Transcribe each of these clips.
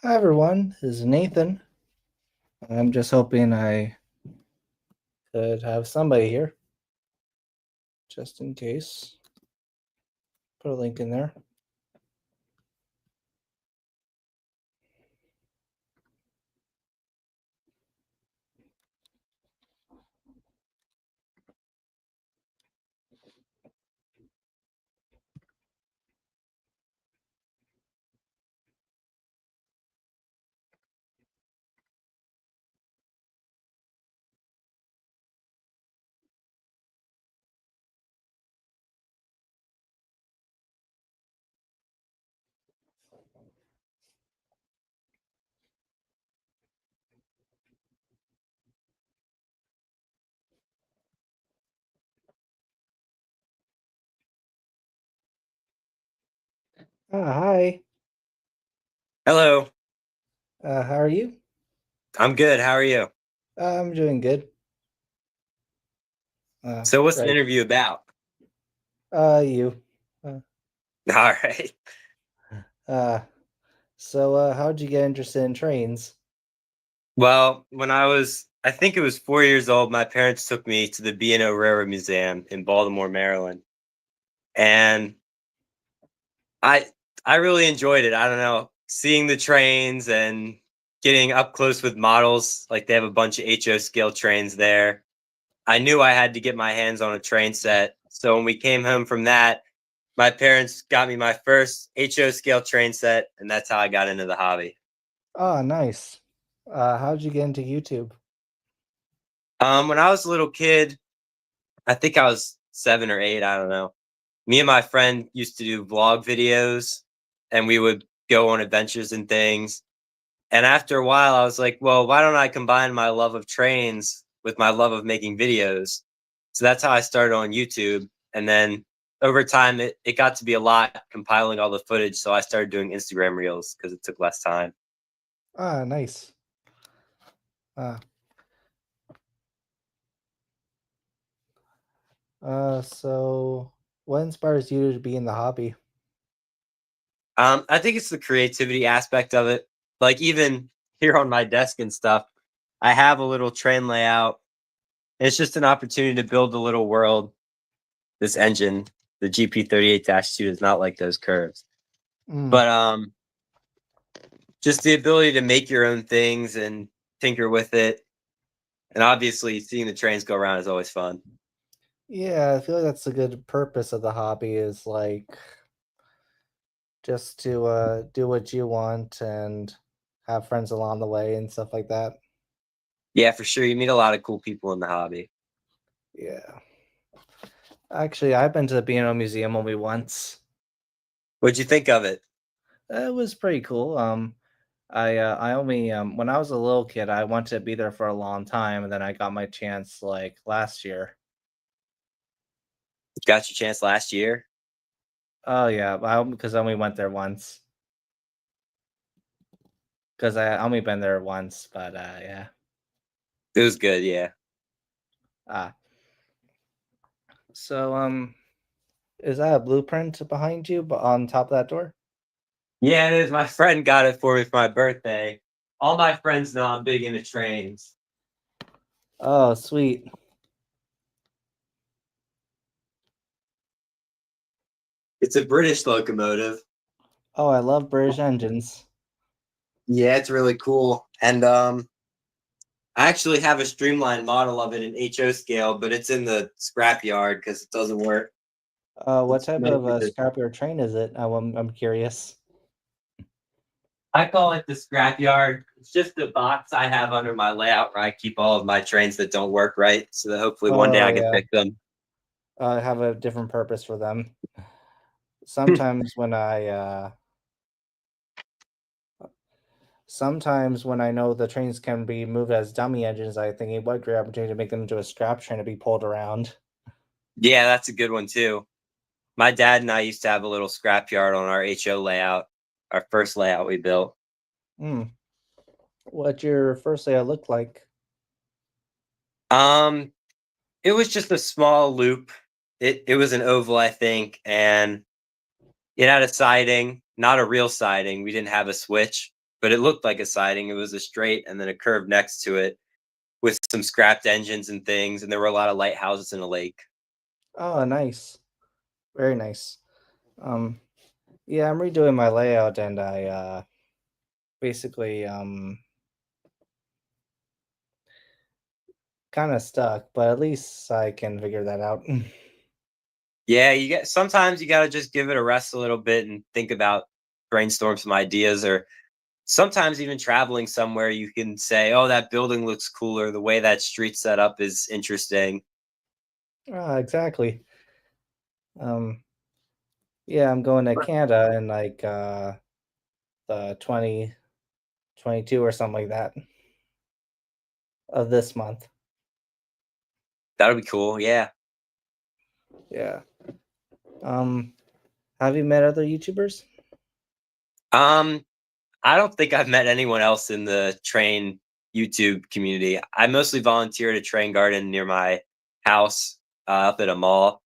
Hi everyone, this is Nathan. I'm just hoping I could have somebody here, just in case. Put a link in there. Hi. Hello. How are you? I'm good. How are you? I'm doing good. So what's the Right. interview about? You. Uh, All right. uh, how'd you get interested in trains? Well, I think it was 4 years old, my parents took me to the B&O Railroad Museum in Baltimore, Maryland. And I I really enjoyed it. I don't know, seeing the trains and getting up close with models. Like they have a bunch of HO scale trains there. I knew I had to get my hands on a train set. So when we came home from that, my parents got me my first HO scale train set, and that's how I got into the hobby. Nice. How'd you get into YouTube? When I was a little kid, I think I was 7 or 8, I don't know. Me and my friend used to do vlog videos and we would go on adventures and things. And after a while, I was like, well, why don't I combine my love of trains with my love of making videos? So that's how I started on YouTube. And then over time, it got to be a lot compiling all the footage. So I started doing Instagram reels because it took less time. Nice. Uh, so what inspires you to be in the hobby? I think it's the creativity aspect of it. Like even here on my desk and stuff, I have a little train layout. It's just an opportunity to build a little world. This engine, the GP38-2, is not like those curves. Mm, But just the ability to make your own things and tinker with it. And obviously seeing the trains go around is always fun. yeah, I feel like that's a good purpose of the hobby is like just to do what you want and have friends along the way and stuff like that. Yeah, for sure. You meet a lot of cool people in the hobby. Yeah. Actually, I've been to the B&O Museum only once. What'd you think of it? It was pretty cool. I only when I was a little kid, I wanted to be there for a long time, and then I got my chance like last year. Got your chance last year? Oh yeah, because I only went there once. Because I only been there once, but yeah. It was good, yeah. Ah, so is that a blueprint behind you, but on top of that door? Yeah, it is. My friend got it for me for my birthday. All my friends know I'm big into trains. Oh, sweet. It's a British locomotive. Oh, I love British engines. Yeah, it's really cool. And I actually have a streamlined model of it in HO scale, but it's in the scrapyard because it doesn't work. What It's type of mostly the scrapyard train is it? I'm curious. I call it the scrapyard. It's just a box I have under my layout where I keep all of my trains that don't work right, so that hopefully one day Oh I can yeah, fix them. I have a different purpose for them. Sometimes when sometimes when I know the trains can be moved as dummy engines, I think what great opportunity to make them into a scrap train to be pulled around. Yeah, that's a good one too. My dad and I used to have a little scrapyard on our HO layout, our first layout we built. Hmm. What your first layout look like? Um, it was just a small loop. It was an oval, I think, and it had a siding, not a real siding. We didn't have a switch, but it looked like a siding. It was a straight and then a curve next to it with some scrapped engines and things, and there were a lot of lighthouses and a lake. Oh, nice. Very nice. Um, yeah, I'm redoing my layout, and I basically kind of stuck, but at least I can figure that out. Yeah, sometimes you got to just give it a rest a little bit and think about brainstorm some ideas, or sometimes even traveling somewhere you can say, "Oh, that building looks cooler. The way that street's set up is interesting." Exactly. Um, yeah, I'm going to Canada in like the 2022 or something like that of this month. That'll be cool. Yeah. Yeah. Um, have you met other YouTubers? Um, I don't think I've met anyone else in the train YouTube community. I mostly volunteer at a train garden near my house, up at a mall.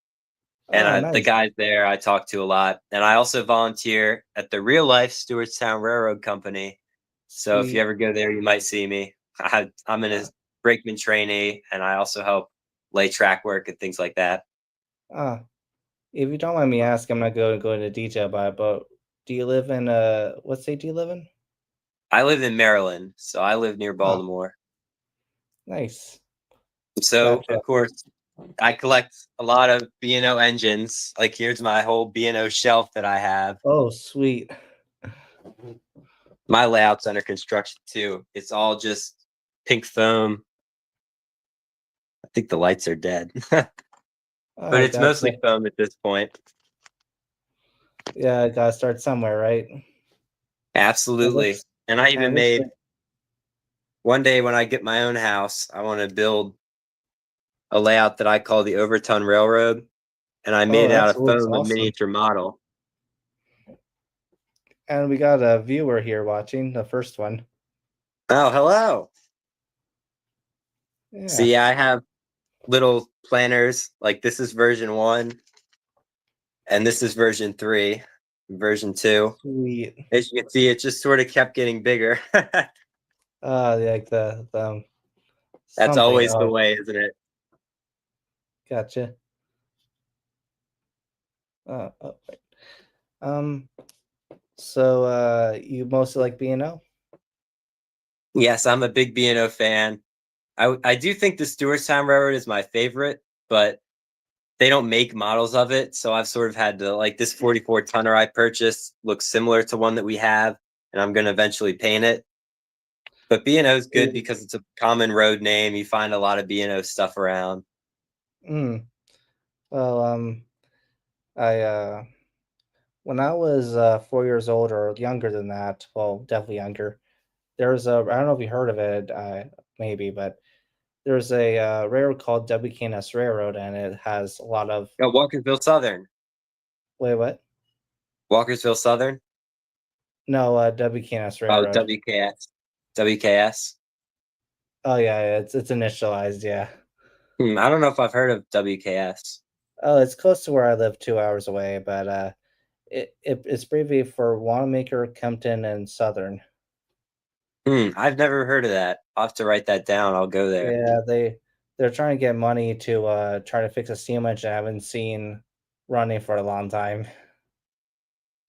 And Oh, the nice. guys there I talk to a lot. And I also volunteer at the real life Stewartstown Railroad Company. So if you Sweet. ever go there, you might see me. I'm in a Uh, brakeman trainee, and I also help lay track work and things like that. uh, if you don't mind me asking, I'm not going to go into detail about it, but do you live in what state do you live in? I live in Maryland, so I live near Oh, Baltimore. nice. So Gotcha. of course, I collect a lot of B&O engines. Like here's my whole B&O shelf that I have. Oh, sweet. My layout's under construction too. It's all just pink foam. I think the lights are dead, but Oh, it's gotcha. mostly foam at this point. Yeah, I gotta start somewhere, right? It Absolutely. looks And I and even it looks made like one day when I get my own house, I want to build a layout that I call the Overton Railroad, and I oh, made that out of looks foam a awesome. miniature model. And we got a viewer here watching the first one. Oh, hello. Yeah, See, I have little planners. Like this is version 1 and this is version 3, version 2. sweet. As you can see, it just sort of kept getting bigger. Like the That's something. always the Oh, way, isn't it? gotcha. Right. Um, so you mostly like B&O? Yes, I'm a big B&O fan. I do think the Stewartstown Railroad is my favorite, but they don't make models of it, so I've sort of had to like this 44 tonner I purchased looks similar to one that we have, and I'm going to eventually paint it. But B&O is good because it's a common road name. You find a lot of B&O stuff around. Mm. Well, I when I was 4 years old or younger than that, well, definitely younger. There's a I don't know if you heard of it, maybe, but there's a railroad called WKNS Railroad, and it has a lot of Oh, Walkersville Southern. wait, what? Walkersville Southern. No, WKNS Oh, Railroad. WKS. WKS. Oh yeah, it's initialized, yeah. I don't know if I've heard of WKS. Oh, it's close to where I live, 2 hours away, but it's abbreviated for Wanamaker, Kempton, and Southern. I've never heard of that. I'll have to write that down. I'll go there. Yeah, they're trying to get money to try to fix a steam engine I haven't seen running for a long time.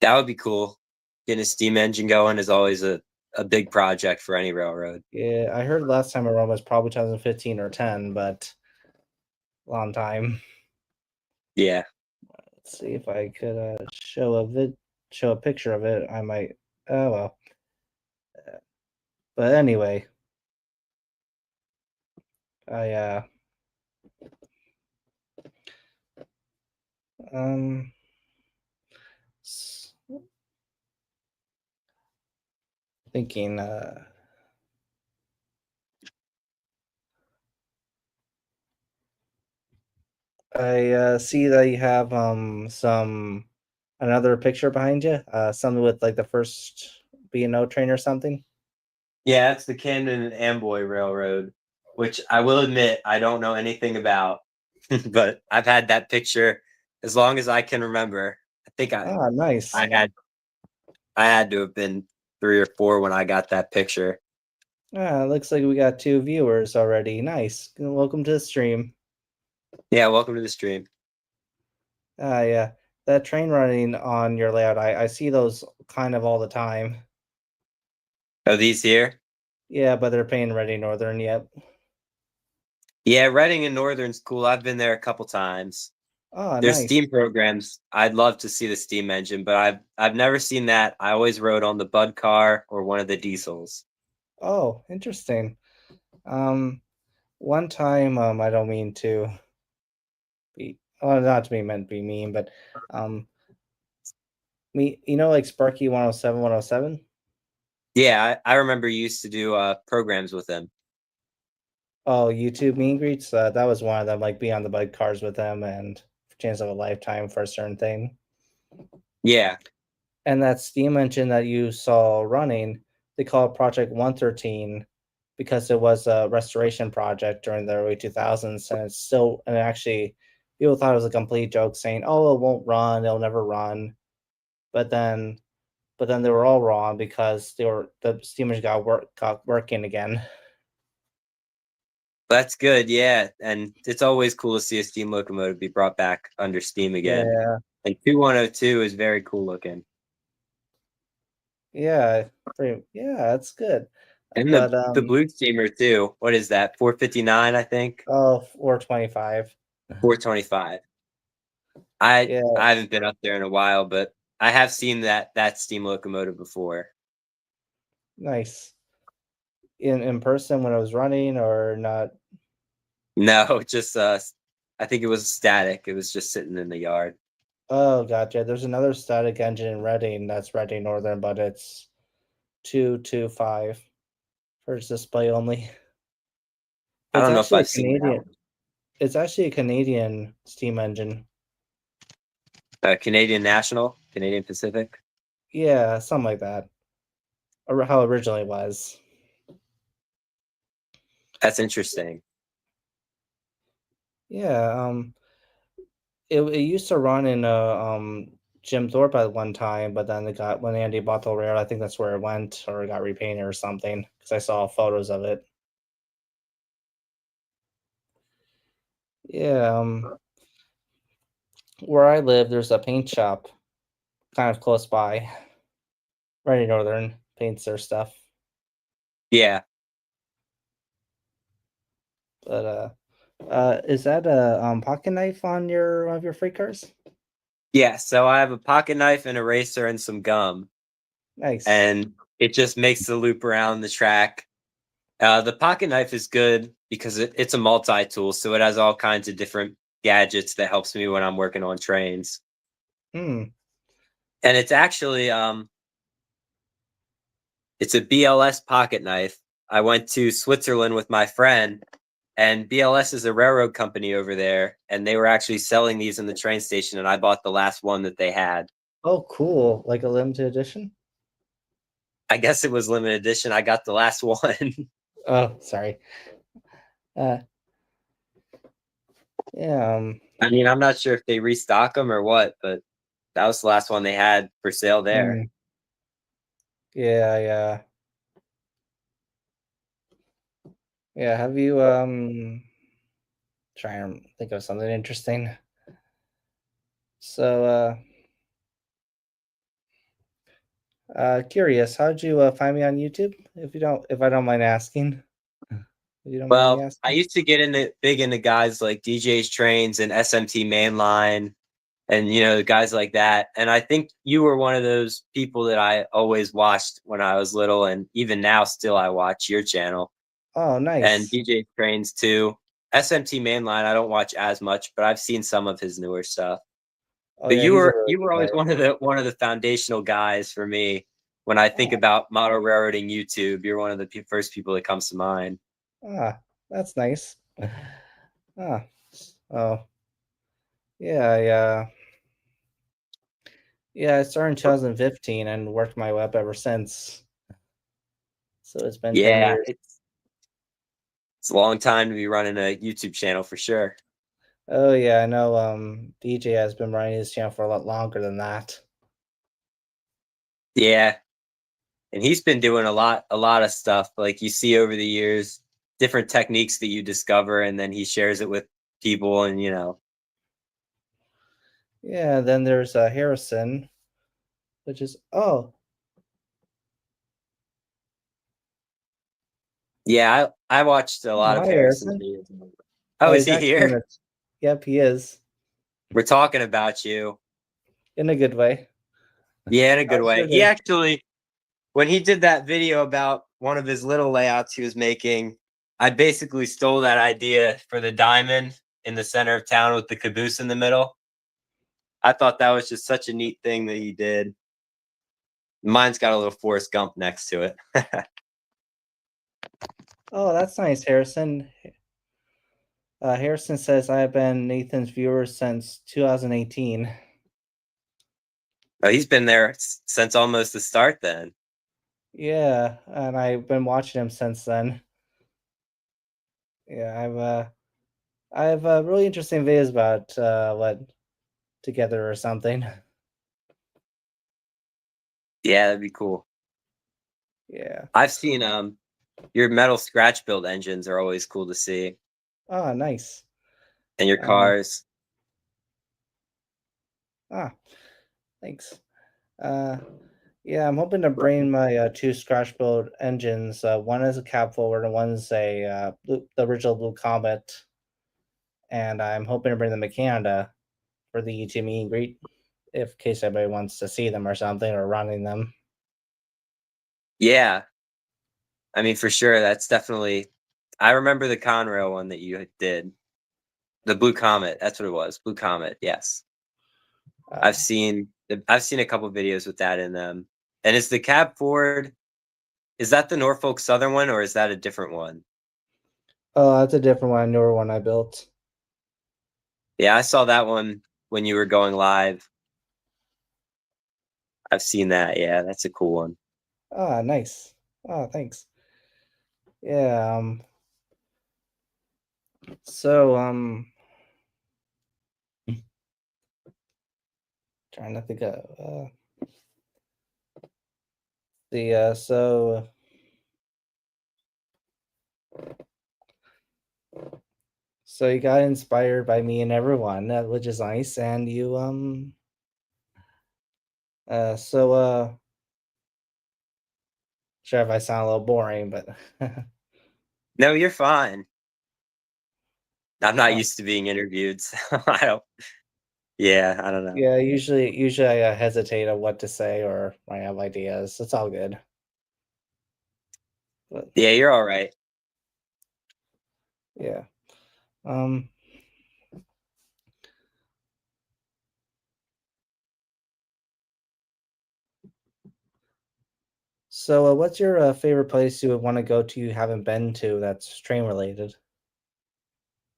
That would be cool. Getting a steam engine going is always a big project for any railroad. Yeah, I heard last time around was probably 2015 or 10, but long time. Yeah. Let's see if I could show a picture of it. I might. Oh well. But anyway, I um s- thinking I see that you have some another picture behind you. Something with like the first B&O train or something. Yeah, it's the Camden and Amboy Railroad, which I will admit I don't know anything about, but I've had that picture as long as I can remember. I think Ah, nice. I had I had to have been 3 or 4 when I got that picture. Ah, looks like we got 2 viewers already. Nice. Welcome to the stream. Yeah, welcome to the stream. Ah, yeah. That train running on your layout, I see those kind of all the time. Oh, these here? Yeah, but they're paying Ready Northern yet. Yeah, Reading and Northern's cool. I've been there a couple times. Oh, There's nice. steam programs. I'd love to see the steam engine, but I've never seen that. I always rode on the Bud car or one of the diesels. Oh, interesting. Um, one time, I don't mean to be, well, not to be meant to be mean, but um, like Sparky 107, 107. Yeah, I remember you used to do programs with them. Oh, YouTube meet and greets. That was one of them. Like be on the bike cars with them and chance of a lifetime for a certain thing. Yeah, And that steam engine that you saw running, they call it Project 113 because it was a restoration project during the early 2000s, and it's still and actually people thought it was a complete joke, saying, "Oh, it won't run. It'll never run." But then they were all wrong because the steam engine got working again. that's good. Yeah, and it's always cool to see a steam locomotive be brought back under steam again. Yeah, And 2102 is very cool looking. yeah, yeah. That's good. And But the blue steamer too. What is that? 459, I think. oh, 425. 425. I Yeah, I haven't been up there in a while, but I have seen that steam locomotive before. nice. In person when I was running or not? No, just I think it was static. It was just sitting in the yard. Oh, gotcha. There's another static engine in Reading that's Reading Northern, but it's 225 for its display only. I It's don't know if actually a I've seen that Canadian. one. It's actually a Canadian steam engine. Canadian National, Canadian Pacific. Yeah, something like that. Or how it originally was. That's interesting. Yeah, it used to run in Jim Thorpe at one time, but then it got when Andy bought the rail, I think that's where it went or it got repainted or something because I saw photos of it. Yeah, where I live, there's a paint shop kind of close by. Ready Northern paints their stuff, Yeah, but is that a pocket knife on your one of your freight cars? yeah. So I have a pocket knife, an eraser, and some gum, Nice. and it just makes the loop around the track. The pocket knife is good because it's a multi-tool, so it has all kinds of different gadgets that helps me when I'm working on trains. Hmm. And it's actually it's a BLS pocket knife. I went to Switzerland with my friend, and BLS is a railroad company over there, and they were actually selling these in the train station, and I bought the last one that they had. Oh, cool! Like a limited edition. I guess it was limited edition. I got the last one. Oh, sorry. Uh, yeah. I mean, I'm not sure if they restock them or what, but that was the last one they had for sale there. Hmm. Yeah, yeah, yeah. Have you trying to think of something interesting? So, curious, how'd you find me on YouTube? If I don't mind asking, if you don't mind me Well, I asking. used to get into big into guys like DJ's Trains and SMT Mainline and guys like that. And I think you were one of those people that I always watched when I was little, and even now still I watch your channel Oh, and nice. DJ Trains too. SMT Mainline I don't watch as much, but I've seen some of his newer stuff. Oh, But yeah, you he's a were really you good were always player. one of the foundational guys for me when I think Oh, about model railroading YouTube. You're one of the first people that comes to mind. ah, that's nice. Ah, oh, yeah, yeah, yeah. I started in 2015 and worked my way up ever since. So it's been 10 Yeah, years. it's a long time to be running a YouTube channel for sure. Oh yeah, I know. DJ has been running his channel for a lot longer than that. Yeah. and he's been doing a lot of stuff. Like you see over the years, different techniques that you discover, and then he shares it with people, and Yeah, then there's Harrison, which is yeah, I watched a lot of hi Harrison's Harrison. videos. Oh, Oh, is he's he actually in here? the yep, he is We're talking about you. in a good way. Yeah, in a I good way. sure He did. actually, when he did that video about one of his little layouts he was making, I basically stole that idea for the diamond in the center of town with the caboose in the middle. I thought that was just such a neat thing that he did. Mine's got a little Forrest Gump next to it. Oh, that's nice, Harrison. Harrison says I've been Nathan's viewer since 2018. Oh, he's been there since almost the start then. Yeah, and I've been watching him since then. Yeah, I have really interesting videos about what together or something. Yeah, that'd be cool. Yeah. I've seen your metal scratch build engines are always cool to see. Oh, nice. And your Um, cars. ah, thanks. Uh, yeah, I'm hoping to bring my two scratch build engines. One is a cab forward, and one's the original Blue Comet. And I'm hoping to bring them to Canada for the YouTube meet and greet, if in case anybody wants to see them or something or running them. Yeah. I mean, for sure. That's definitely. I remember the Conrail one that you did. The Blue Comet. That's what it was. Blue Comet. Yes. Uh, I've seen a couple videos with that in them. And is the cab Ford, is that the Norfolk Southern one or is that a different one? oh, that's a different one, newer one I built. Yeah, I saw that one when you were going live. I've seen that. Yeah, that's a cool one. Ah, nice. Oh, thanks. Yeah. So trying to think of the so you got inspired by me and everyone, which is nice, and you so sure if I sound a little boring, but No, you're fine. I'm not uh, used to being interviewed. So I don't, yeah, I don't know. yeah, usually I hesitate on what to say or I have ideas. It's all good. But Yeah, you're all right. yeah. Um so what's your favorite place you would want to go to you haven't been to that's train related?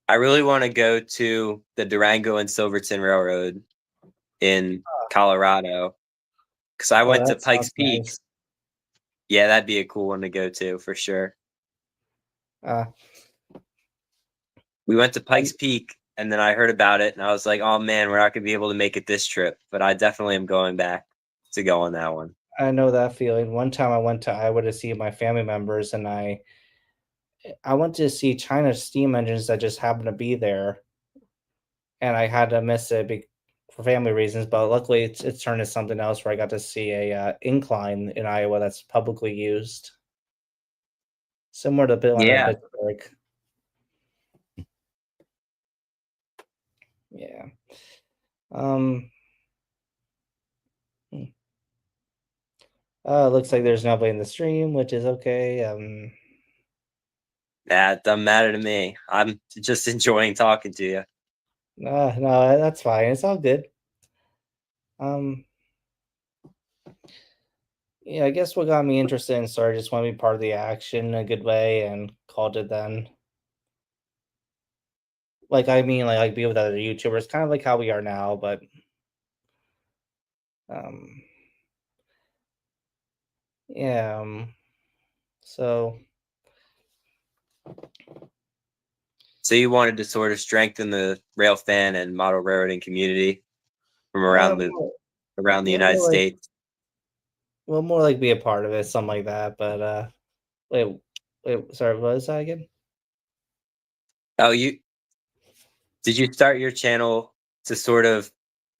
I really want to go to the Durango and Silverton Railroad in Colorado because I Oh, went to that Pikes sounds Peak. nice. Yeah, that'd be a cool one to go to for sure. Uh, We went to um, Pikes Peak and then I heard about it and I was like, oh man, we're not going to be able to make it this trip. But I definitely am going back to go on that one. I know that feeling. One time I went to Iowa to see my family members, and I went to see China steam engines that just happened to be there, and I had to miss it for family reasons. But luckily, it's turned into something else where I got to see a incline in Iowa that's publicly used, similar to the one in Yeah. Pittsburgh. Yeah. Um. hmm. Looks like there's nobody in the stream, which is okay. That doesn't matter to me. I'm just enjoying talking to you. No, that's fine. It's all good. Um. Yeah, I guess what got me interested in Star just want to be part of the action in a good way and called it then. Like I mean like be with other YouTubers, kind of like how we are now, but um yeah, so So you wanted to sort of strengthen the rail fan and model railroading community from um around the more United like States. well, more like be a part of it, something like that. But wait, sorry, what was that again? Oh, you did you start your channel to sort of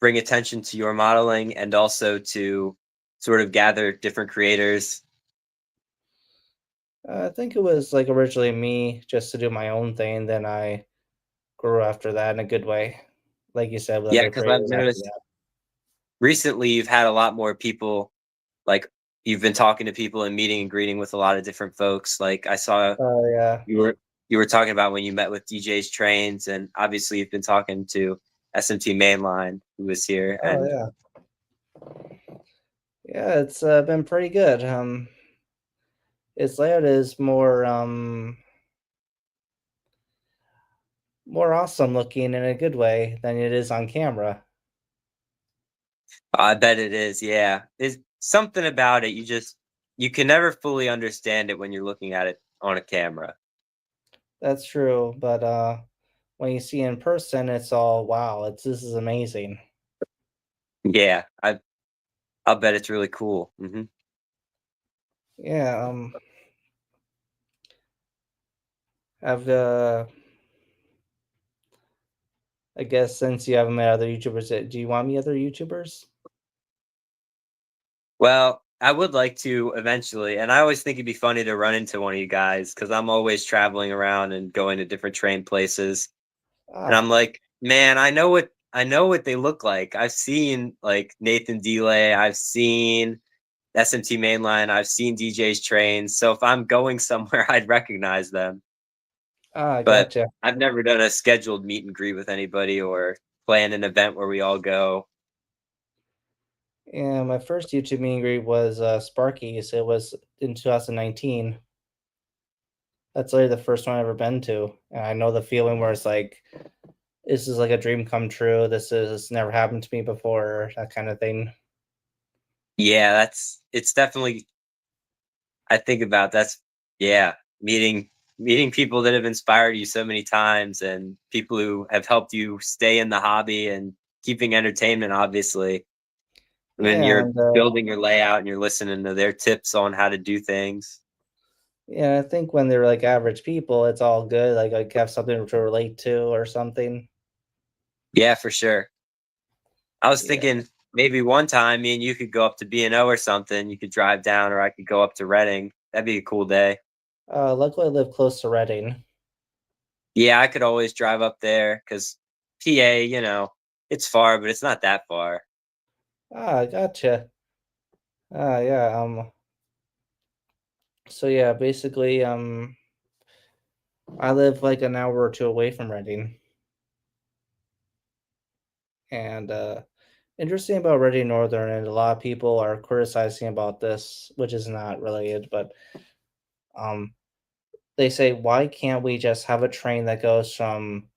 bring attention to your modeling and also to sort of gather different creators? I think it was like originally me just to do my own thing. Then I grew after that in a good way, like you said, with Yeah, other because I've creators after noticed that. recently you've had a lot more people, like, you've been talking to people and meeting and greeting with a lot of different folks. Like, I saw Oh yeah, you were talking about when you met with DJ's Trains, and obviously you've been talking to SMT Mainline, who was here, oh and yeah, yeah. It's been pretty good. Its layout is more awesome looking in a good way than it is on camera. I bet it is, yeah. There's something about it, you can never fully understand it when you're looking at it on a camera. That's true, but when you see it in person, it's all wow. This is amazing. Yeah, I'll bet it's really cool. Yeah. Have I guess since you haven't met other YouTubers, do you want me other YouTubers? Well, I would like to eventually, and I always think it'd be funny to run into one of you guys because I'm always traveling around and going to different train places. And Ah, I'm like, man, I know what they look like. I've seen like Nathan Delay, I've seen SMT Mainline, I've seen DJ's Trains. So if I'm going somewhere, I'd recognize them. But gotcha. I've never done a scheduled meet and greet with anybody or planned an event where we all go. Yeah, my first YouTube meet and greet was Sparky's. It was in 2019. That's literally the first one I've ever been to, and I know the feeling where it's like this is like a dream come true. This never happened to me before. That kind of thing. Yeah, it's definitely I think about yeah, meeting people that have inspired you so many times and people who have helped you stay in the hobby and keeping entertainment obviously when Yeah, you're and building your layout and you're listening to their tips on how to do things. yeah, I think when they're like average people, it's all good. Like have something to relate to or something. Yeah, for sure. I was Yeah. thinking maybe one time me and you could go up to B&O or something. You could drive down or I could go up to Reading. That'd be a cool day. Luckily, I live close to Reading. Yeah, I could always drive up there because PA, it's far, but it's not that far. Gotcha. Yeah. So yeah, basically, I live like an hour or two away from Reading, and interesting about Reading Northern, and a lot of people are criticizing about this, which is not related, but um, they say why can't we just have a train that goes from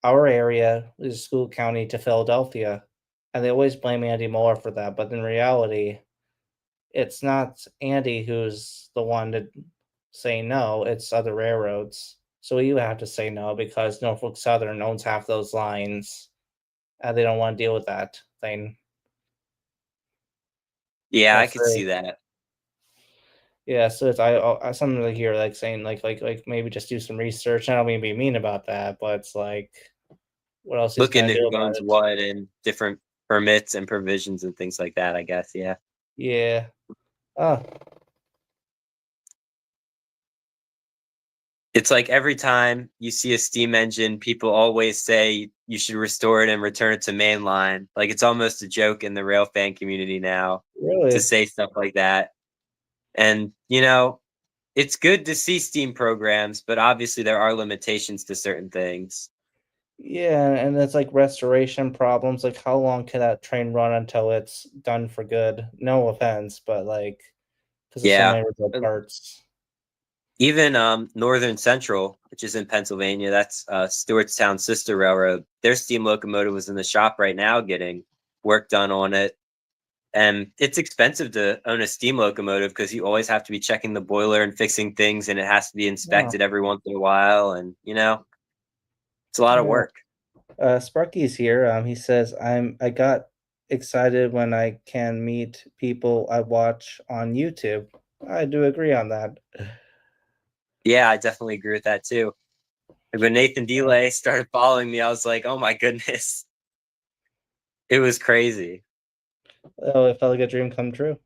our area, the school county, to Philadelphia? And they always blame Andy Moore for that, but in reality, it's not Andy who's the one to say no, it's other railroads. So you have to say no because Norfolk Southern owns half those lines and they don't want to deal with that thing. Yeah, I That's could see very that. yeah. So it's I something like here like saying like maybe just do some research. I don't mean to be mean about that, but it's like what else he's Look gonna into do who about owns it? what and different permits and provisions and things like that, I guess. Yeah. Yeah. Oh It's like every time you see a steam engine, people always say you should restore it and return it to mainline. Like it's almost a joke in the rail fan community now to really? say stuff like that. And, it's good to see steam programs, but obviously there are limitations to certain things. Yeah, and it's like restoration problems. Like, how long can that train run until it's done for good? No offense, but like, because there's so Yeah. many little parts. Even Northern Central, which is in Pennsylvania, that's Stewartstown sister railroad. Their steam locomotive was in the shop right now getting work done on it. And it's expensive to own a steam locomotive because you always have to be checking the boiler and fixing things, and it has to be Oh, inspected every once in a while. And it's a lot of yeah. work. Sparky's here. He says I got excited when I can meet people I watch on YouTube. I do agree on that. Yeah, I definitely agree with that too. Like when Nathan Delay started following me, I was like, oh my goodness. It was crazy. Oh, it felt like a dream come true.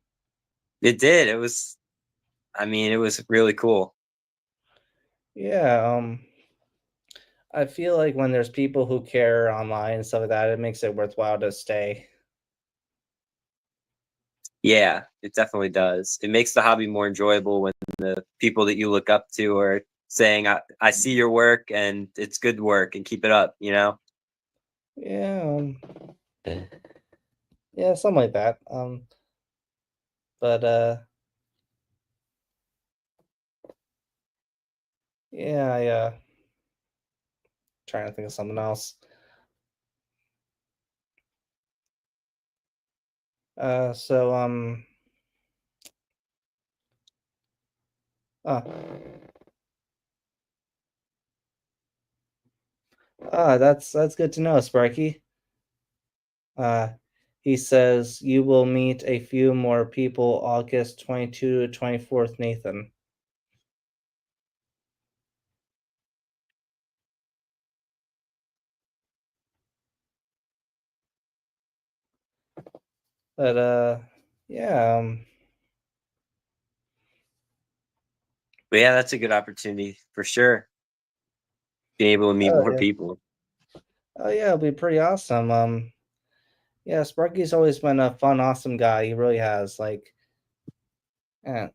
It did. It was, I mean, it was really cool. Yeah, I feel like when there's people who care online and stuff like that, it makes it worthwhile to stay. Yeah, it definitely does. It makes the hobby more enjoyable when the people that you look up to are saying, I see your work and it's good work and keep it up, you know? Yeah, yeah, something like that. But yeah, yeah. Trying to think of something else. So ah, that's good to know, Sparky. Uh, he says you will meet a few more people August 22 to 24th, Nathan. But yeah, But yeah, that's a good opportunity for sure. Being able to meet oh more yeah, people. oh yeah, it'll be pretty awesome. Yeah, Sparky's always been a fun, awesome guy. He really has. Like, yeah.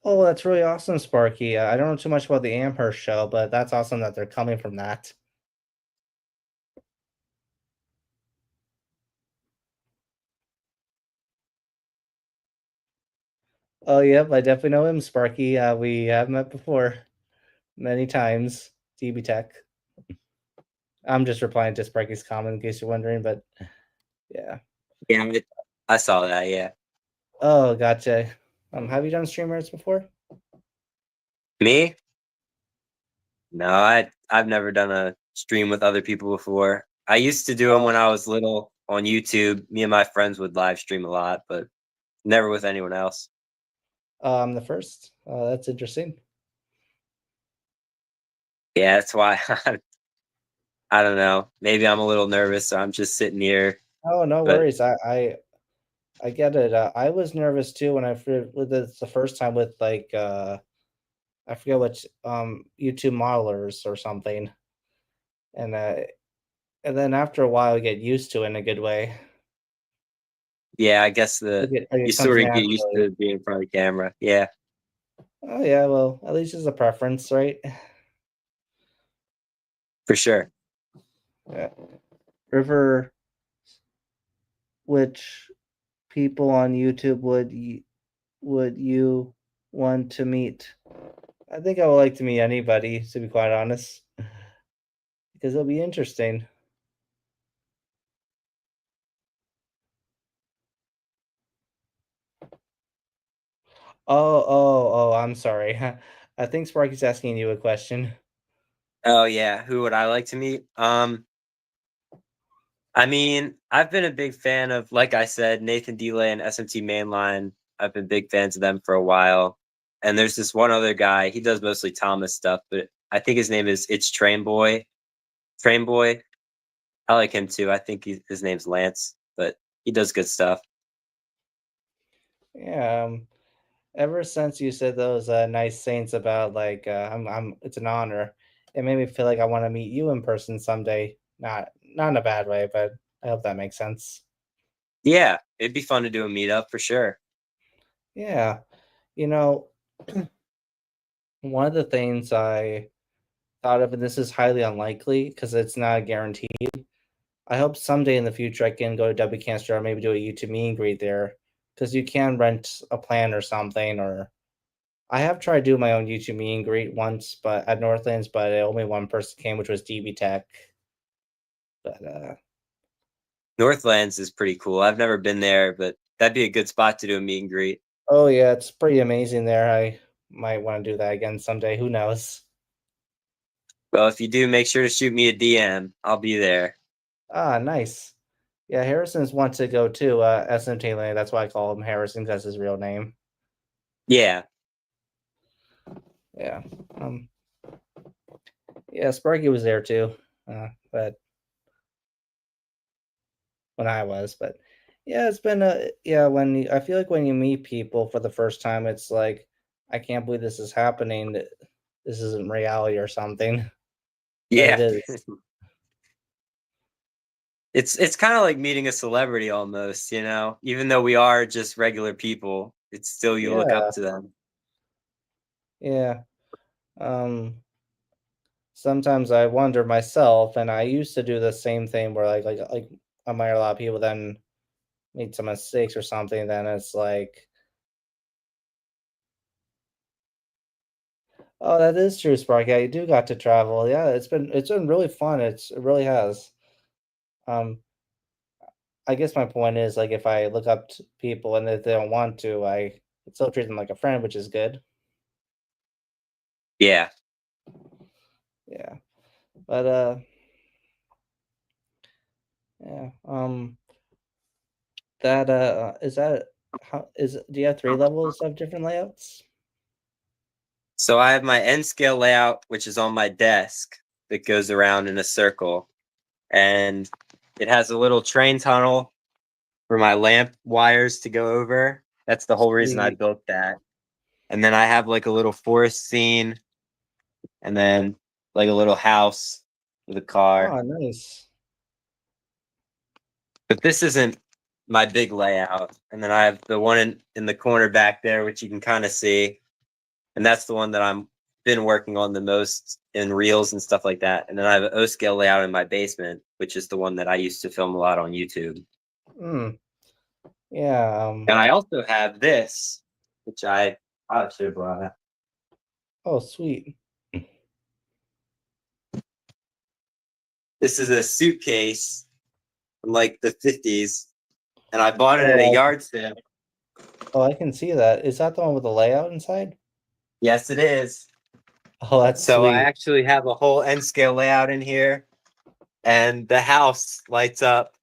Oh, that's really awesome, Sparky. I don't know too much about the Amherst show, but that's awesome that they're coming from that. Oh, yep, I definitely know him, Sparky. We have met before many times. DB Tech. I'm just replying to Sparky's comment in case you're wondering, but yeah. Yeah, I saw that. Yeah. Oh, gotcha. Have you done streamers before? Me? No, I've never done a stream with other people before. I used to do them when I was little on YouTube. Me and my friends would live stream a lot, but never with anyone else. I'm the first. That's interesting. Yeah, that's why I don't know. Maybe I'm a little nervous, so I'm just sitting here. Oh, no But worries. I get it. I was nervous too when with this the first time with like I forget which YouTube modelers or something, and uh, and then after a while, you get used to it in a good way. yeah, I guess you It comes sort of get used naturally. to being in front of the camera. Yeah, Oh yeah, well, at least it's a preference, right? for sure. Yeah. River, which people on YouTube would you want to meet? I think I would like to meet anybody, to be quite honest, because it'll be interesting. Oh, I'm sorry. I think Sparky's asking you a question. Oh yeah, who would I like to meet? I mean, I've been a big fan of, like I said, Nathan Delay and SMT Mainline. I've been big fans of them for a while. And there's this one other guy. He does mostly Thomas stuff, but I think his name is It's Train Boy. Train Boy. I like him too. I think his name's Lance, but he does good stuff. Yeah, ever since you said those nice things about like it's an honor, it made me feel like I want to meet you in person someday. Not in a bad way, but I hope that makes sense. Yeah, it'd be fun to do a meetup for sure. Yeah, you know, one of the things I thought of, and this is highly unlikely because it's not a guarantee. I hope someday in the future I can go to W Cancer or maybe do a YouTube meet and greet there because you can rent a plan or something. Or I have tried doing my own YouTube meet and greet once, but at Northlands, but only one person came, which was DB Tech. But Northlands is pretty cool. I've never been there, but that'd be a good spot to do a meet and greet. oh yeah, it's pretty amazing there. might want to do that again someday. Who knows? Well, if you do, make sure to shoot me a DM. I'll be there. Ah, nice. Yeah, Harrison's want to go too. SMT Lane. That's why I call him Harrison. That's his real name. Yeah. Yeah. Yeah, Sparky was there too. But when I was, but yeah, it's been a yeah. I feel like when you meet people for the first time, it's like I can't believe this is happening. This isn't reality or something, but it Yeah. is. It's kind of like meeting a celebrity almost, even though we are just regular people, it's still you look up Yeah, to them. yeah. Sometimes I wonder myself, and I used to do the same thing where like I admire a lot of people, then make some mistakes or something. Then it's like, oh, that is true, Sparky. Yeah, you do got to travel. Yeah, it's been really fun. It really has. Um, I guess my point is like if I look up to people and if they don't want to, I still treat them like a friend, which is good. Yeah. Yeah. But yeah. That is that how is do you have three levels of different layouts? So I have my N scale layout, which is on my desk that goes around in a circle. And it has a little train tunnel for my lamp wires to go over. That's the whole reason I Sweet. built that. And then I have like a little forest scene and then like a little house with a car. Oh, nice. But this isn't my big layout. And then I have the one in the corner back there, which you can kind of see. And that's the one that I'm been working on the most in reels and stuff like that. And then I have an O scale layout in my basement, which is the one that I used to film a lot on YouTube. Hmm. Yeah. And I also have this, which I should have brought up. Oh, sweet. This is a suitcase from like the 50s, and I bought it at a Oh, yard sale. I can see that. Is that the one with the layout inside? Yes, it is. Oh, that's So I sweet. actually have a whole N scale layout in here, and the house lights up.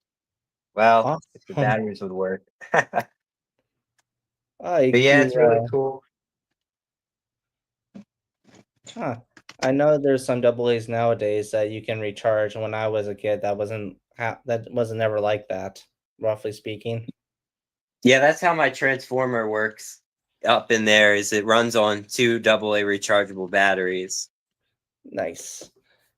Well, if the Awesome. batteries would work. But I yeah, you it's really cool. huh. I know there's some double A's nowadays that you can recharge. When I was a kid, that wasn't never like that, roughly speaking. Yeah, that's how my transformer works up in there is it runs on two AA rechargeable batteries. Nice.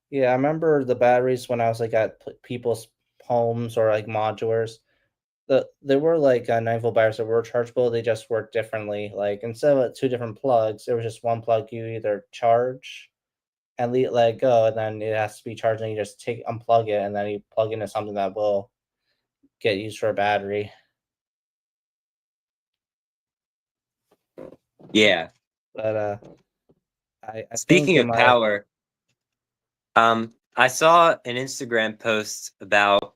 Yeah, I remember the batteries when I was like at people's homes or like modulars. There were like 9 volt batteries that were chargeable. They just worked differently. Like instead of two different plugs, there was just one plug you either charge and let it go, and then it has to be charged. And you just unplug it, and then you plug into something that will get used for a battery. Yeah. But I think Speaking in of my power, I saw an Instagram post about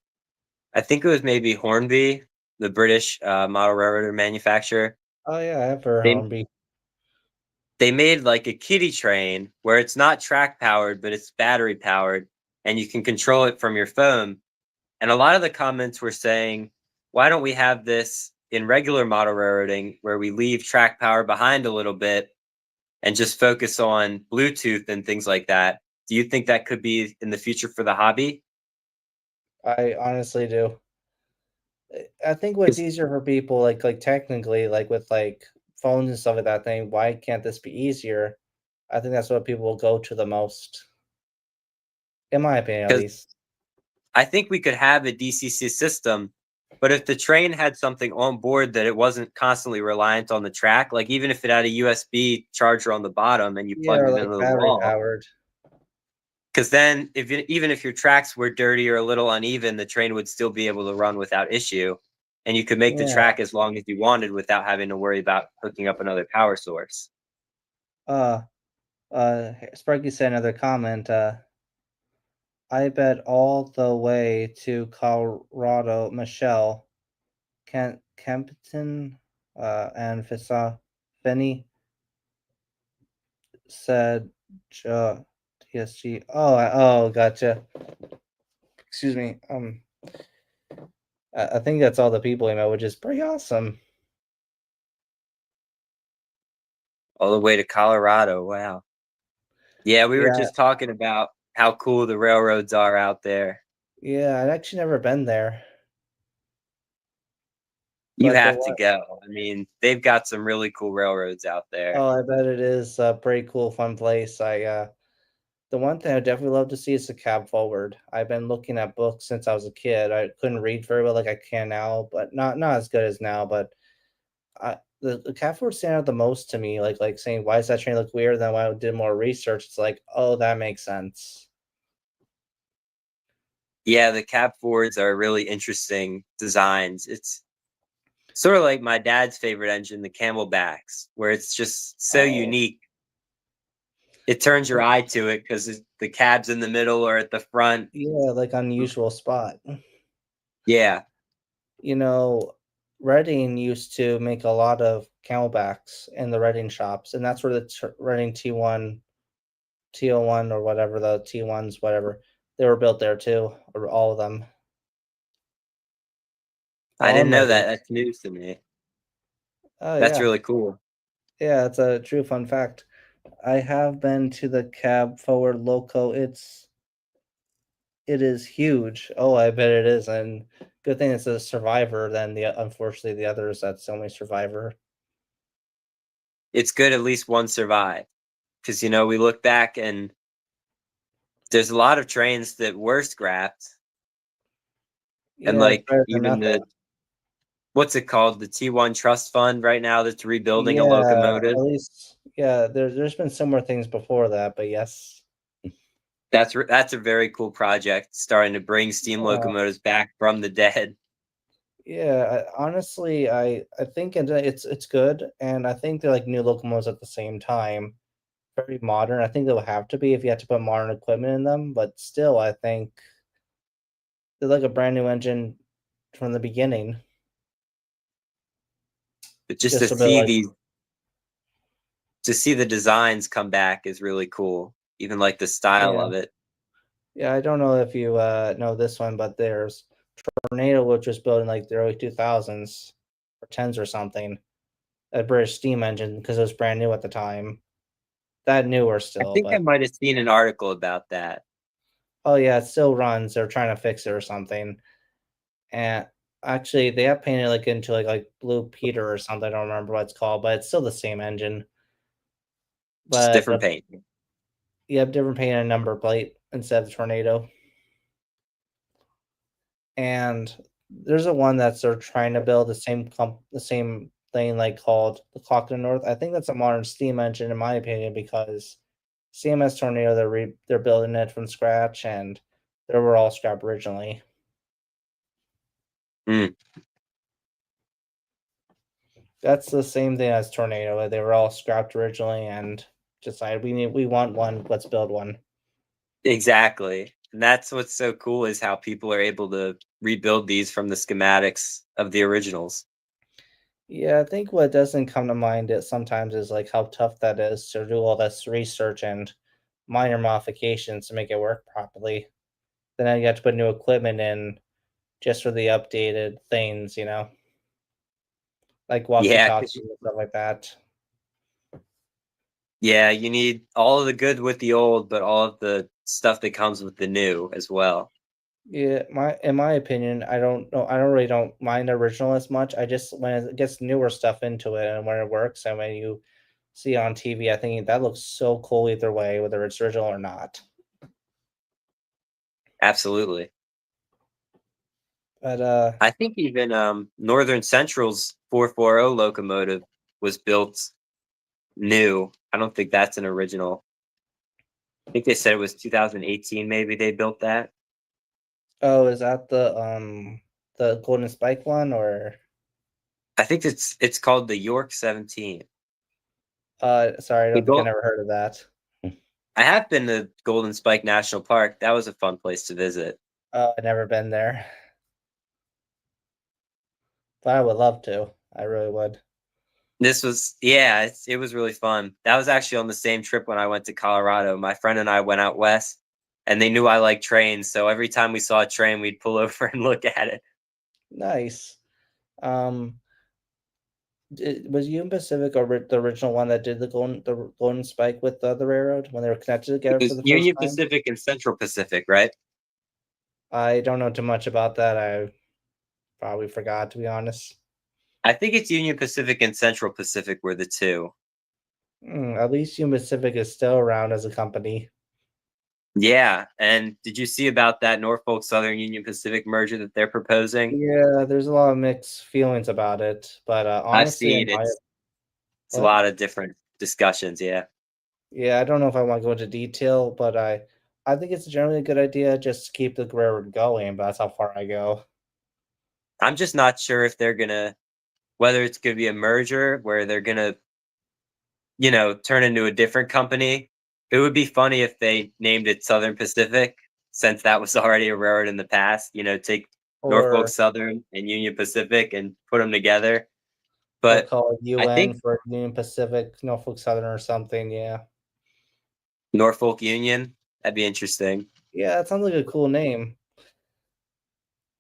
I think it was maybe Hornby, the British model railroader manufacturer. oh yeah, I have heard They Hornby. they made like a kiddie train where it's not track powered, but it's battery powered, and you can control it from your phone. And a lot of the comments were saying, why don't we have this in regular model railroading where we leave track power behind a little bit and just focus on Bluetooth and things like that? Do you think that could be in the future for the hobby? I honestly do. I think what's 'Cause- easier for people, like technically, like with like phones and stuff like that thing, why can't this be easier? I think that's what people will go to the most, in my opinion, at Because least. I think we could have a DCC system, but if the train had something on board that it wasn't constantly reliant on the track, like even if it had a USB charger on the bottom and you Yeah, plugged or it like into the battery wall, powered. because then even if your tracks were dirty or a little uneven, the train would still be able to run without issue, and you could make the Yeah. track as long as you wanted without having to worry about hooking up another power source. Uh, Sparky said another comment. I bet all the way to Colorado, Michelle, Kempton, and Finney. said TSG. Oh, gotcha. Excuse me. I think that's all the people, which is pretty awesome. All the way to Colorado. Wow. Yeah, we were Yeah, just talking about how cool the railroads are out there. yeah. I've actually never been there, You but the have to one go. I mean, they've got some really cool railroads out there. oh, I bet it is a pretty cool, fun place. The one thing I definitely love to see is the cab forward. I've been looking at books since I was a kid. I couldn't read very well like I can now, but not as good as now. But the cab forward stand out the most to me. Like saying, why does that train look weird? Then when I did more research, it's like, oh, that makes sense. Yeah, the cab Fords are really interesting designs. It's sort of like my dad's favorite engine, the Camelbacks, where it's just so Oh, unique. It turns your eye to it because the cabs in the middle or at the front. yeah, like unusual spot. Yeah, You know, Reading used to make a lot of camelbacks in the Reading shops, and that's where the Reading T1, T01, or whatever the T1s, whatever they were built there too, or all of them, I all didn't in know Reading. that. That's news to me. Oh That's yeah, really cool. yeah, it's a true fun fact. I have been to the cab forward loco. It is huge. Oh, I bet it is, and good thing it's a survivor than the unfortunately the others that's only survivor. It's good at least one survived because we look back and there's a lot of trains that were scrapped, and Yeah, it's like better than even nothing. the what's it called, the T1 Trust Fund right now that's rebuilding a Yeah, locomotive. at least yeah, there's been similar things before that, but yes. That's a very cool project, starting to bring steam Yeah, locomotives back from the dead. yeah, honestly, I think it's good, and I think they're like new locomotives at the same time. Very modern. I think they'll have to be if you have to put modern equipment in them, but still, I think they're like a brand new engine from the beginning. But just Just a bit like to see the designs come back is really cool. Even like the style yeah. of it. Yeah, I don't know if you know this one, but there's Tornado, which was built in like the early 2000s or 10s or something, a British steam engine because it was brand new at the time. That newer I still, think I but might have seen an article about that. oh yeah, it still runs. They're trying to fix it or something. And actually, they have painted like into like Blue Peter or something. I don't remember what it's called, but it's still the same engine. Just But different paint. you have different paint and number plate instead of the Tornado. And there's a one that's they're trying to build the same thing like called the Clock of the North. I think that's a modern steam engine in my opinion because CMS Tornado they're building it from scratch and they were all scrapped originally. Mm, That's the same thing as Tornado. They were all scrapped originally and decided we want one, let's build one. exactly. And that's what's so cool is how people are able to rebuild these from the schematics of the originals. Yeah, I think what doesn't come to mind is sometimes is like how tough that is to do all this research and minor modifications to make it work properly. Then you have to put new equipment in just for the updated things, like Yeah, walkie-talkies and stuff like that. yeah, you need all of the good with the old, but all of the stuff that comes with the new as well. Yeah, in my opinion, I don't know. I don't really don't mind the original as much. I just when it gets newer stuff into it and when it works and when you see it on TV, I think that looks so cool either way, whether it's original or not. Absolutely. But I think even Northern Central's 440 locomotive was built new. I don't think that's an original. I think they said it was 2018 maybe they built that. oh, is that the Golden Spike one or I think it's called the York 17. sorry, I The don't think I Gold never heard of that. I have been to Golden Spike National Park. That was a fun place to visit. I've never been there, but I would love to. I really would. This was yeah, it was really fun. That was actually on the same trip when I went to Colorado. My friend and I went out west, and they knew I liked trains, so every time we saw a train, we'd pull over and look at it. Nice. Um, was Union Pacific the original one that did the golden spike with the other railroad when they were connected It together for was the first Union time? Pacific and Central Pacific, right? I don't know too much about that. I probably forgot, to be honest. I think it's Union Pacific and Central Pacific were the two. At least Union Pacific is still around as a company. Yeah, and did you see about that Norfolk Southern Union Pacific merger that they're proposing? Yeah, there's a lot of mixed feelings about it, but I've honestly, in seen my it's a what? lot of different discussions, yeah. Yeah, I don't know if I want to go into detail, but I think it's generally a good idea just to keep the railroad going, but that's how far I go. I'm just not sure if they're gonna whether it's gonna be a merger where they're gonna, turn into a different company. It would be funny if they named it Southern Pacific since that was already a railroad in the past, take Norfolk Or Southern and Union Pacific and put them together. they'll But call it I UN think for Union Pacific, Norfolk Southern or something. Yeah. Norfolk Union, that'd be interesting. Yeah, that sounds like a cool name.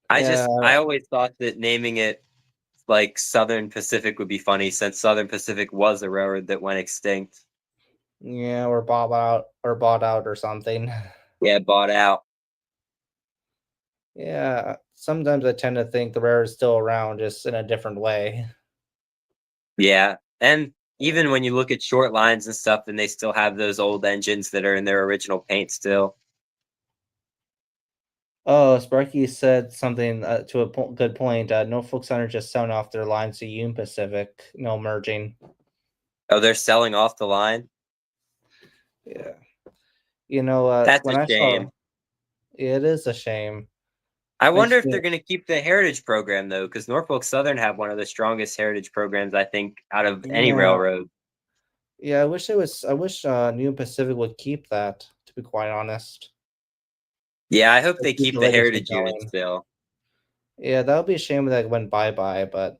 I Yeah, just I always thought that naming it like Southern Pacific would be funny since Southern Pacific was a railroad that went extinct. yeah, or bought out or something. Yeah, bought out. Yeah, sometimes I tend to think the railroad's still around, just in a different way. Yeah. And even when you look at short lines and stuff, and they still have those old engines that are in their original paint still. Oh, Sparky said something to a good point. Norfolk Southern just selling off their lines to Union Pacific, no merging. Oh, they're selling off the line? Yeah. That's a When I saw shame. it is a shame. I wonder Makes if me they're going to keep the heritage program though, because Norfolk Southern have one of the strongest heritage programs I think out of any Yeah. railroad. Yeah, I wish Union Pacific would keep that, to be quite honest. Yeah, I hope Like, they keep keep the the legacy heritage unit going. still. Yeah, that would be a shame that it went bye-bye, but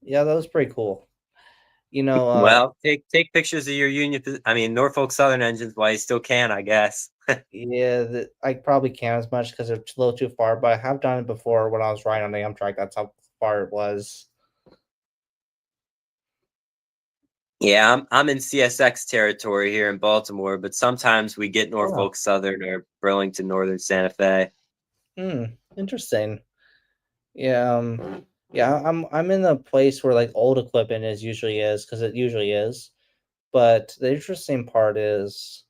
yeah, that was pretty cool. You know, Well, take pictures of your I mean Norfolk Southern engines while you still can, I guess. yeah, I probably can't as much because they're a little too far, but I have done it before when I was riding on the Amtrak. That's how far it was. Yeah, I'm in CSX territory here in Baltimore, but sometimes we get Oh, Norfolk Southern or Burlington Northern Santa Fe. interesting. Yeah, yeah, I'm in a place where like old equipment is usually is because it usually is. But the interesting part is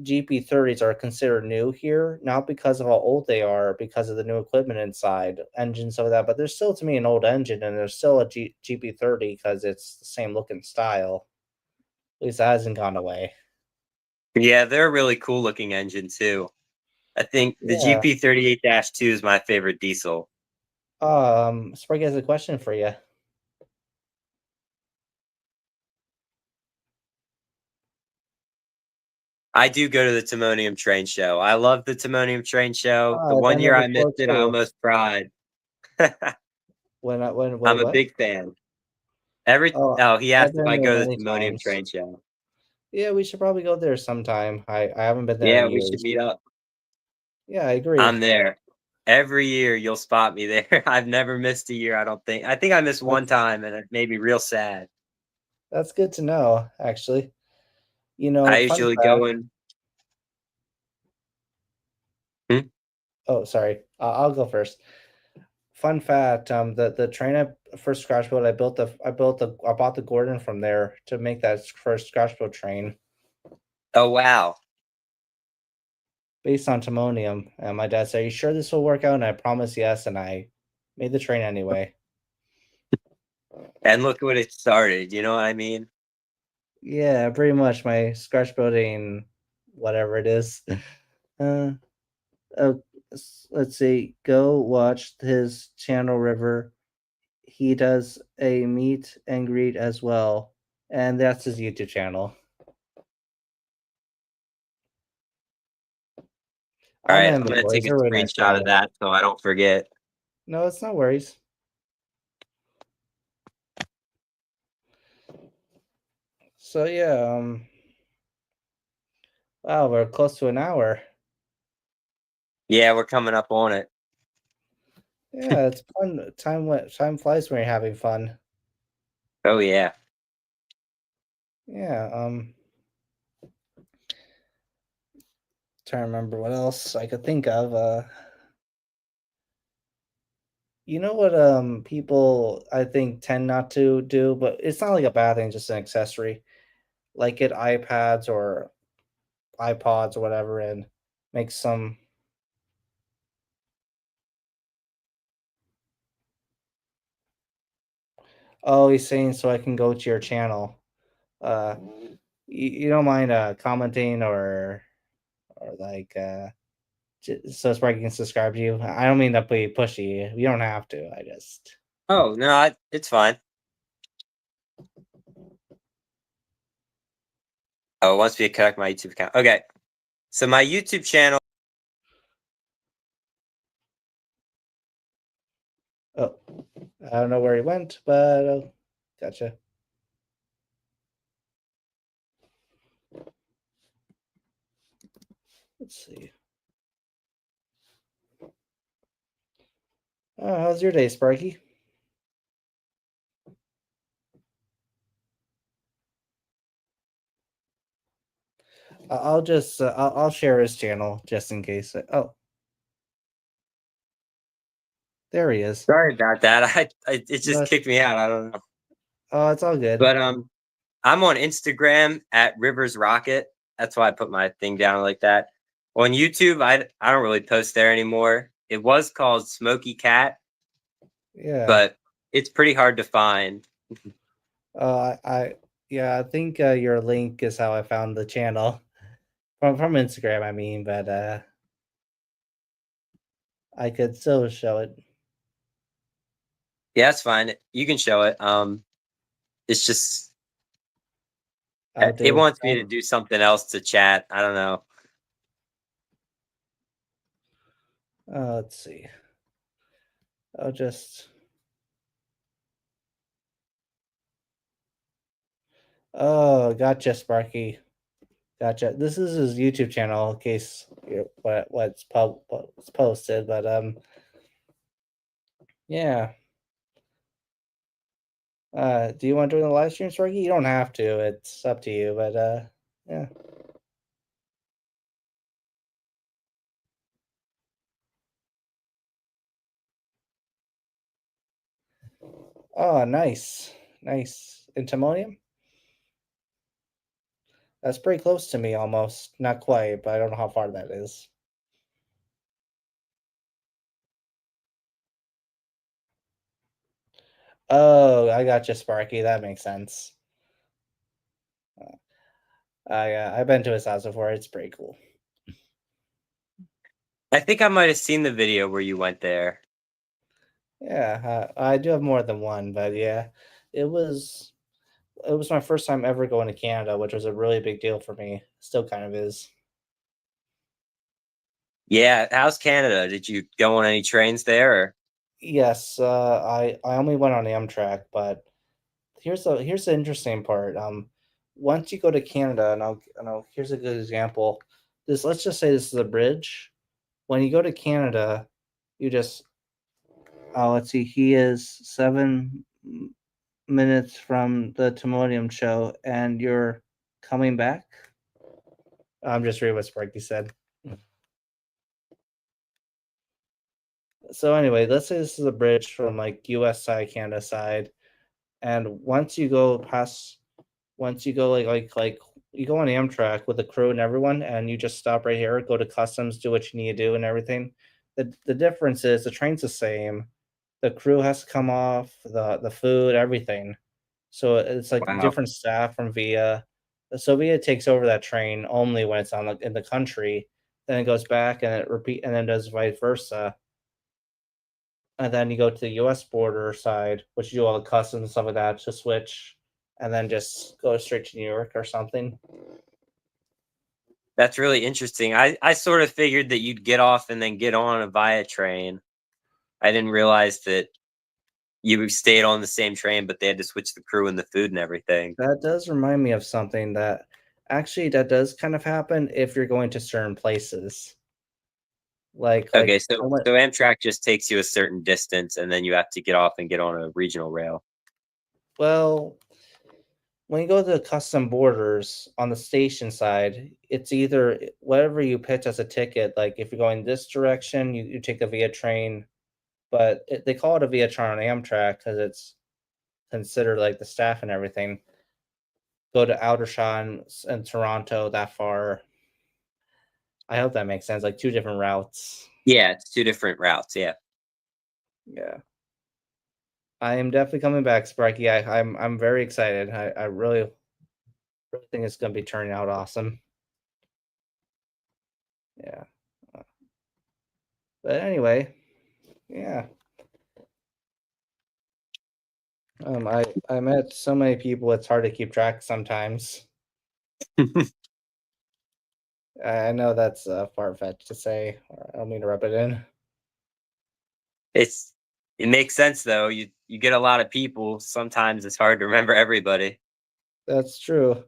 GP30s are considered new here, not because of how old they are, because of the new equipment inside, engines, some of that. But there's still to me an old engine, and there's still a GP30 because it's the same look and style. At least that hasn't gone away. Yeah, they're a really cool looking engine too. I think the Yeah. GP38-2 is my favorite diesel. Sprague has a question for you. I do go to the Timonium train show. I love the Timonium train show. The I've one been there year I before missed it, I too. almost cried. I'm Wait, a what? big fan. Every Oh, oh, he I've asked if been I there go to many the Timonium times. train show. Yeah, we should probably go there sometime. I haven't been there in Yeah, we should years. meet up. Yeah, I agree. I'm there. Every year you'll spot me there. I've never missed a year, I don't think. I think I missed one That's time and it made me real sad. that's good to know, actually. I Fun usually fact. go in. Hmm? Oh, sorry. I'll go first. Fun fact. The train I first scratch built, I bought the Gordon from there to make that first scratch built train Oh wow. based on timonium. And my dad said, "Are you sure this will work out?" And I promised yes, and I made the train anyway. And look what it started, you know what I mean? Yeah, pretty much my scratch building, whatever it is. Uh, uh, let's see. Go watch his channel River. He does a meet and greet as well, and that's his YouTube channel. All I'll right, name I'm the gonna take boys. a They're a really nice screenshot guy. of that so I don't forget. No, it's no worries. So yeah, wow, we're close to an hour. Yeah, we're coming up on it. Yeah, it's fun. Time flies when you're having fun. Oh yeah. Yeah, trying to remember what else I could think of. You know what people I think tend not to do, but it's not like a bad thing, just an accessory. Like get iPads or iPods or whatever and make some. Oh, he's saying so I can go to your channel. Uh you don't mind commenting or like so Sparky can subscribe to you. I don't mean to be pushy. You don't have to. I just Oh no, it's fine. Oh, it wants me to connect my YouTube account. Okay, so my YouTube channel. oh I don't know where he went, but gotcha. Let's see. Oh, how's your day, Sparky? I'll just I'll share his channel just in case. Oh, there he is. Sorry about that. It just No, kicked me out. I don't know. oh, it's all good. But I'm on Instagram at Rivers Rocket. That's why I put my thing down like that. On YouTube, I don't really post there anymore. It was called Smokey Cat, Yeah. but it's pretty hard to find. I yeah, I think your link is how I found the channel from Instagram. I mean, but I could still show it. Yeah, that's fine. You can show it. It's just I'll it do. wants me to do something else to chat. I don't know. Let's see. I'll just. Oh, gotcha, Sparky. Gotcha. This is his YouTube channel in case what's posted, but yeah. Do you want to join the live stream, Sparky? You don't have to. It's up to you, but yeah. Oh, nice, nice. In Timonium? That's pretty close to me, almost. Not quite, but I don't know how far that is. Oh, I got you, Sparky. That makes sense. I've been to his house before. It's pretty cool. I think I might have seen the video where you went there. Yeah, I do have more than one, but yeah, it was it was my first time ever going to Canada, which was a really big deal for me. Still kind of is. Yeah, how's Canada? Did you go on any trains there? Or? Yes, I only went on Amtrak, but here's the interesting part. Once you go to Canada, and I'll here's a good example. This let's just say this is a bridge. When you go to Canada, you just let's see. He is 7 minutes from the Timonium show, and you're coming back. I'm just reading what Sparky said. So anyway, let's say this is a bridge from like U.S. side, Canada side, and once you go like you go on Amtrak with the crew and everyone, and you just stop right here, go to customs, do what you need to do, and everything. The difference is the train's the same. The crew has to come off the food, everything. So it's like Wow, different staff from Via. So Via takes over that train only when it's on in the country. Then it goes back and it repeat and then does vice versa. And then you go to the U.S. border side, which you do all the customs and stuff like that to switch, and then just go straight to New York or something. that's really interesting. I sort of figured that you'd get off and then get on a via train. I didn't realize that you stayed on the same train, but they had to switch the crew and the food and everything. That does remind me of something that actually that does kind of happen if you're going to certain places. Okay, I so went Amtrak just takes you a certain distance, and then you have to get off and get on a regional rail. well, when you go to the custom borders on the station side, it's either whatever you pitch as a ticket. Like if you're going this direction, you take a via train, but they call it a via train on Amtrak because it's considered like the staff and everything. Go to Aldershot and Toronto that far. I hope that makes sense. Like two different routes. Yeah, it's two different routes. Yeah. Yeah, I am definitely coming back, Sparky. I'm very excited. I really think it's gonna be turning out awesome. Yeah. But anyway, yeah. I met so many people. It's hard to keep track sometimes. I know that's far fetched to say. I don't mean to rub it in. It's it makes sense though. You get a lot of people. Sometimes it's hard to remember everybody. That's true.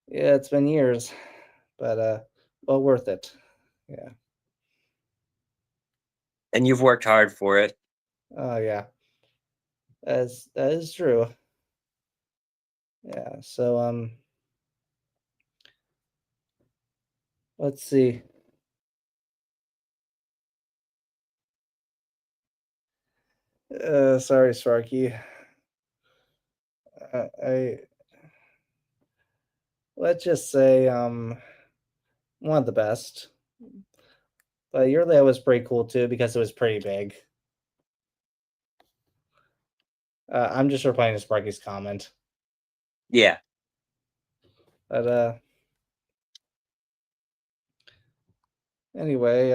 Yeah, it's been years, but well worth it. Yeah. And you've worked hard for it. Oh yeah, that is true. Yeah. So let's see. Sorry, Sparky. I let's just say one of the best. But your layout was pretty cool too because it was pretty big. I'm just replying to Sparky's comment. Yeah. But anyway,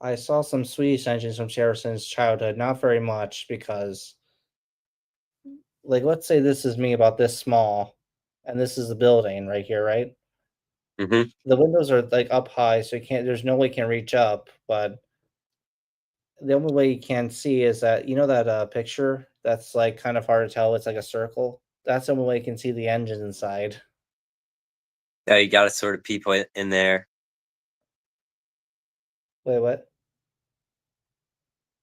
I saw some Swedish engines from Harrison's childhood. Not very much because, like, let's say this is me about this small, and this is the building right here, right? Hmm. The windows are like up high, so you can't. There's no way you can reach up. But the only way you can see is that that picture that's like kind of hard to tell. It's like a circle. That's the only way you can see the engine inside. You got to sort of people in there. Wait, what?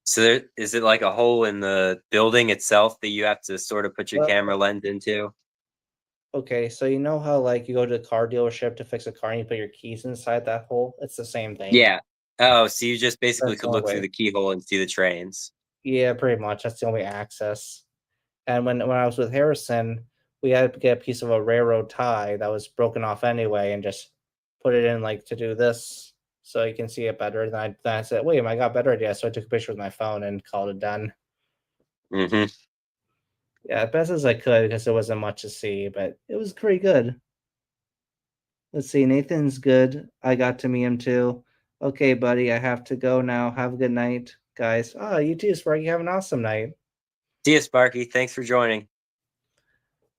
So there, is it like a hole in the building itself that you have to sort of put your camera Well, lens into? okay, so you know how like you go to a car dealership to fix a car and you put your keys inside that hole? It's the same thing. Yeah. Oh, so you just basically That's the could only look through way. the keyhole and see the trains. Yeah, pretty much. That's the only access. And when I was with Harrison, we had to get a piece of a railroad tie that was broken off anyway and just put it in like to do this so you can see it better. Then I said, wait, I got a better idea. So I took a picture with my phone and called it done. Hmm. Yeah, best as I could because there wasn't much to see, but it was pretty good. Let's see, Nathan's good. I got to meet him too. Okay, buddy, I have to go now. Have a good night, guys. Oh, you too, Sparky. Have an awesome night. See you, Sparky. Thanks for joining.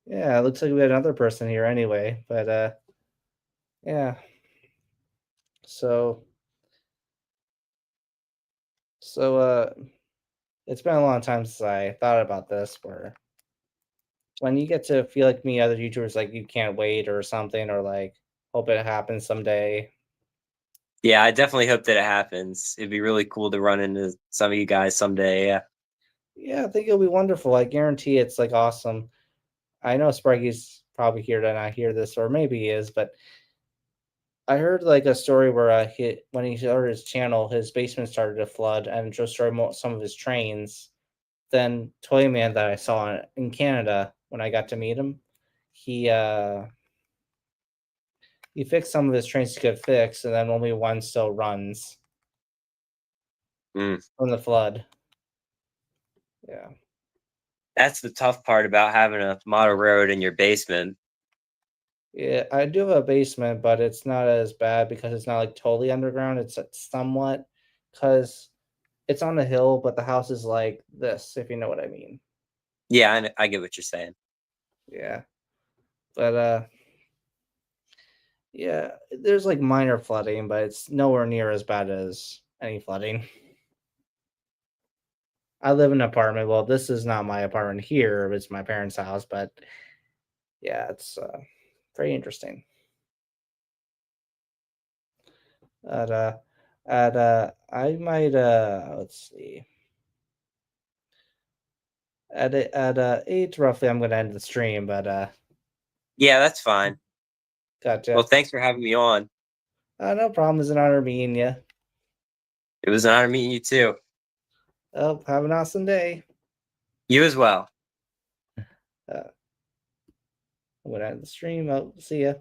Yeah, it looks like we had another person here anyway. But yeah. So so it's been a long time since I thought about this where when you get to feel like me, other YouTubers like you can't wait or something, or like hope it happens someday. Yeah, I definitely hope that it happens. It'd be really cool to run into some of you guys someday. Yeah. Yeah, I think it'll be wonderful. I guarantee it's like awesome. I know Sparky's probably here to not hear this, or maybe he is, but I heard like a story where when he started his channel, his basement started to flood and just destroyed some of his trains. Then Toyman that I saw in Canada when I got to meet him, he uh he fixed some of his trains he could fix, and then only one still runs Mm. from the flood. Yeah, That's the tough part about having a model railroad in your basement. yeah. I do have a basement, but it's not as bad because it's not like totally underground. It's somewhat because it's on a hill, but the house is like this, if you know what I mean. Yeah, I get what you're saying. Yeah. But yeah, there's like minor flooding, but it's nowhere near as bad as any flooding. I live in an apartment. Well, this is not my apartment here. It's my parents' house, but yeah, it's very interesting. At I might let's see. At 8 roughly, I'm gonna end the stream, but Yeah, that's fine. Well, gotcha. thanks for having me on. No problem. It's an honor meeting you. It was an honor meeting you too. Oh, have an awesome day. You as well. I'm gonna end the stream. Oh, see ya.